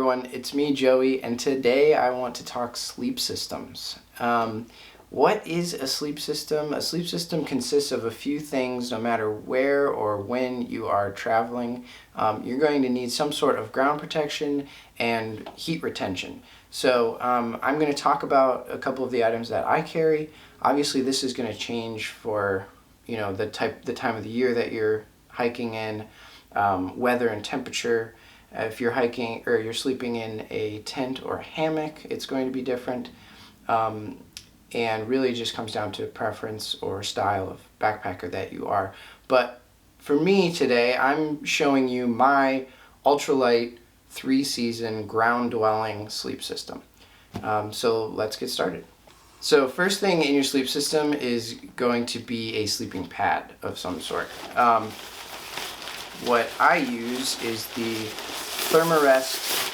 everyone, it's me, Joey, and today I want to talk sleep systems. What is a sleep system? A sleep system consists of a few things. No matter where or when you are traveling, you're going to need some sort of ground protection and heat retention. So I'm going to talk about a couple of the items that I carry. Obviously this is going to change for the time of the year that you're hiking in, weather and temperature. If you're hiking or you're sleeping in a tent or a hammock, it's going to be different. And really just comes down to preference or style of backpacker that you are. But for me today, I'm showing you my Ultralight 3-season ground dwelling sleep system. So let's get started. So first thing in your sleep system is going to be a sleeping pad of some sort. What I use is the Thermarest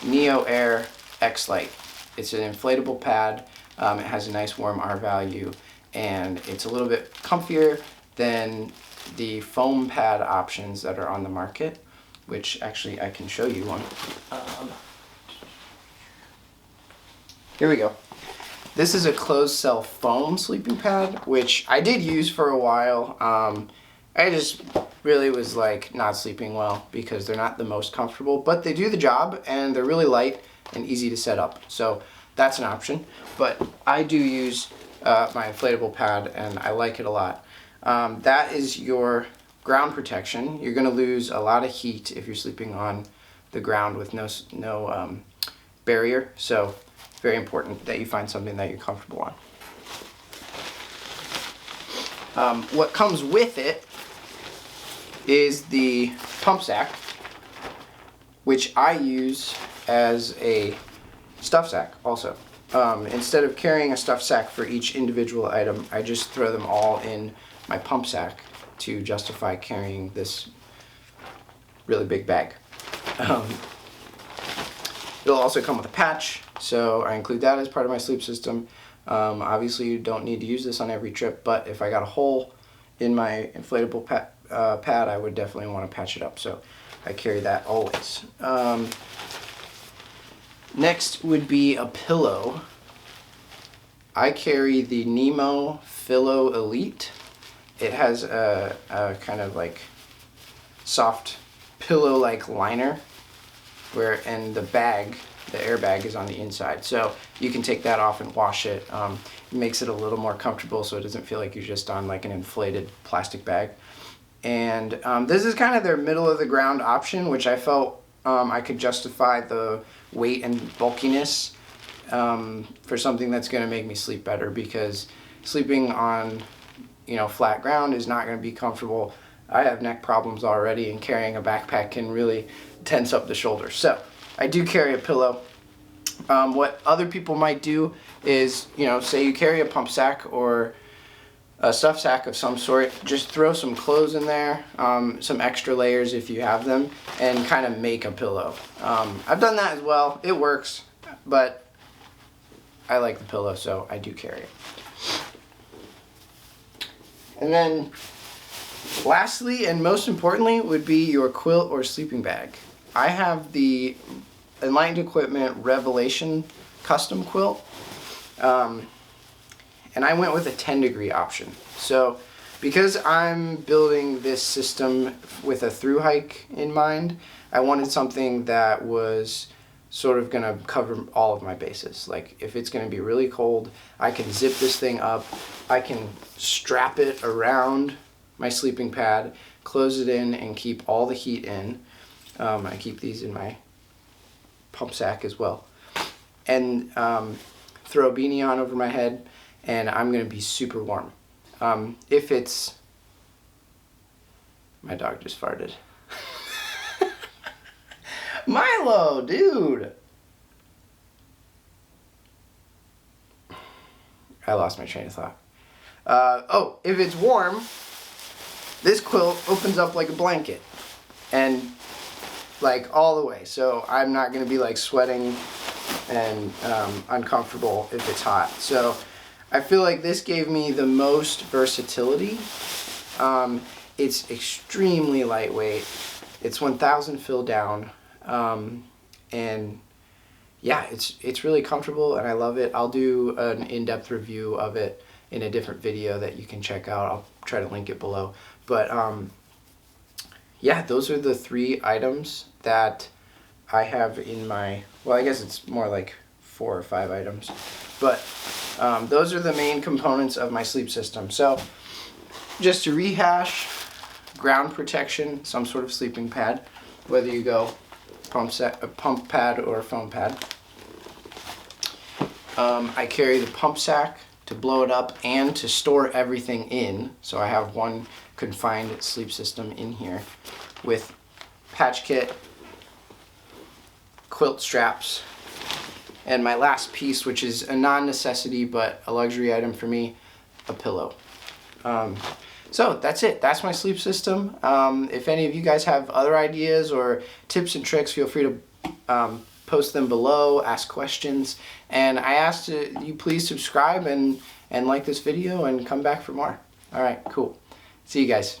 NeoAir X-Lite. It's an inflatable pad. It has a nice warm R value, and it's a little bit comfier than the foam pad options that are on the market, which actually I can show you one. Here we go. This is a closed cell foam sleeping pad, which I did use for a while. I just really was like not sleeping well because they're not the most comfortable, but they do the job and they're really light and easy to set up. So that's an option, but I do use my inflatable pad and I like it a lot. That is your ground protection. You're going to lose a lot of heat if you're sleeping on the ground with no barrier, so very important that you find something that you're comfortable on. What comes with it is the pump sack, which I use as a stuff sack also. Instead of carrying a stuff sack for each individual item, I just throw them all in my pump sack to justify carrying this really big bag. It'll also come with a patch, so I include that as part of my sleep system. Obviously you don't need to use this on every trip, but if I got a hole in my inflatable pad, I would definitely want to patch it up, so I carry that always. Next would be a pillow. I carry the Nemo Fillo Elite. It has a kind of like soft pillow-like liner, and the bag, the airbag, is on the inside. So you can take that off and wash it. It makes it a little more comfortable so it doesn't feel like you're just on like an inflated plastic bag. And this is kind of their middle of the ground option, which I felt I could justify the weight and bulkiness for something that's going to make me sleep better, because sleeping on flat ground is not going to be comfortable. I have neck problems already, and carrying a backpack can really tense up the shoulders. So I do carry a pillow. What other people might do is, say you carry a pump sack or a stuff sack of some sort, just throw some clothes in there, some extra layers if you have them, and kind of make a pillow. I've done that as well. It works, but I like the pillow, so I do carry it. And then lastly and most importantly would be your quilt or sleeping bag. I have the Enlightened Equipment Revelation custom quilt. And I went with a 10-degree option. So because I'm building this system with a thru-hike in mind, I wanted something that was sort of going to cover all of my bases. Like if it's going to be really cold, I can zip this thing up, I can strap it around my sleeping pad, close it in, and keep all the heat in. I keep these in my pump sack as well. And throw a beanie on over my head, and I'm going to be super warm. If it's... My dog just farted. Milo, dude! I lost my train of thought. Oh, if it's warm, this quilt opens up like a blanket. And like all the way. So I'm not going to be like sweating and uncomfortable if it's hot. So I feel like this gave me the most versatility. It's extremely lightweight. It's 1000 fill down. And yeah, it's really comfortable and I love it. I'll do an in-depth review of it in a different video that you can check out. I'll try to link it below. But yeah, those are the 3 items that I have in my, well, I guess it's more like 4 or 5 items. But those are the main components of my sleep system. So just to rehash, ground protection, some sort of sleeping pad, whether you go pump pad or foam pad. I carry the pump sack to blow it up and to store everything in. So I have one confined sleep system in here with patch kit, quilt straps, and my last piece, which is a non-necessity but a luxury item for me, a pillow. So that's it. That's my sleep system. If any of you guys have other ideas or tips and tricks, feel free to post them below, ask questions, and I ask you please subscribe and like this video and come back for more. All right, cool. See you guys.